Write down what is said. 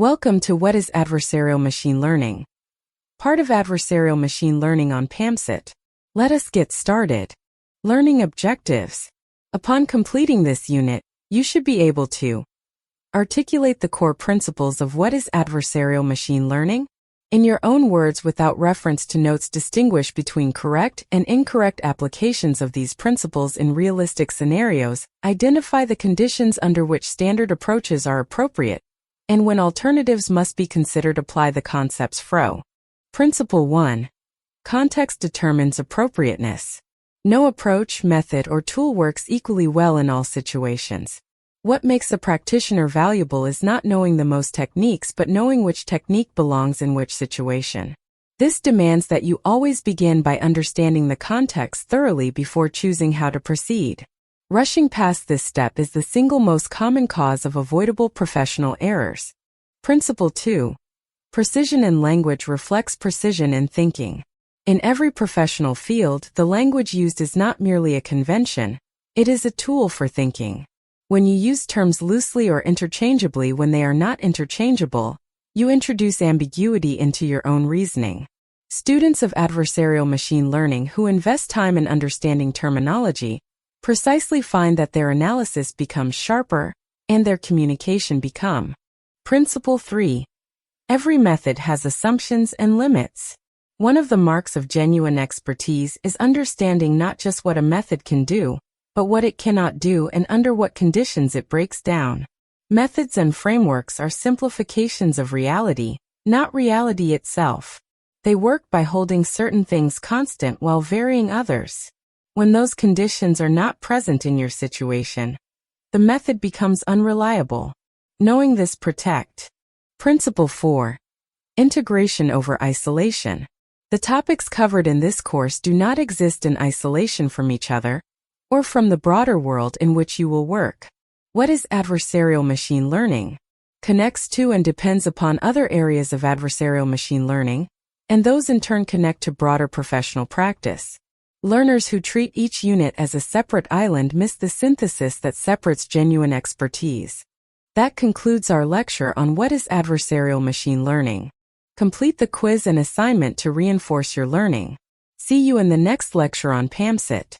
Welcome to What is Adversarial Machine Learning? Part of Adversarial Machine Learning on PAMCET. Let us get started. Learning objectives. Upon completing this unit, you should be able to articulate the core principles of what is adversarial machine learning. In your own words without reference to notes, distinguish between correct and incorrect applications of these principles in realistic scenarios, identify the conditions under which standard approaches are appropriate, and when alternatives must be considered, apply the concepts fro. Principle 1. Context determines appropriateness. No approach, method, or tool works equally well in all situations. What makes a practitioner valuable is not knowing the most techniques but knowing which technique belongs in which situation. This demands that you always begin by understanding the context thoroughly before choosing how to proceed. Rushing past this step is the single most common cause of avoidable professional errors. Principle 2. Precision in language reflects precision in thinking. In every professional field, the language used is not merely a convention, it is a tool for thinking. When you use terms loosely or interchangeably when they are not interchangeable, you introduce ambiguity into your own reasoning. Students of adversarial machine learning who invest time in understanding terminology precisely find that their analysis becomes sharper and their communication become. Principle 3. Every method has assumptions and limits. One of the marks of genuine expertise is understanding not just what a method can do, but what it cannot do and under what conditions it breaks down. Methods and frameworks are simplifications of reality, not reality itself. They work by holding certain things constant while varying others. When those conditions are not present in your situation, the method becomes unreliable. Knowing this protect. Principle 4. Integration over isolation. The topics covered in this course do not exist in isolation from each other, or from the broader world in which you will work. What is adversarial machine learning? Connects to and depends upon other areas of adversarial machine learning, and those in turn connect to broader professional practice. Learners who treat each unit as a separate island miss the synthesis that separates genuine expertise. That concludes our lecture on what is adversarial machine learning. Complete the quiz and assignment to reinforce your learning. See you in the next lecture on PAMCET.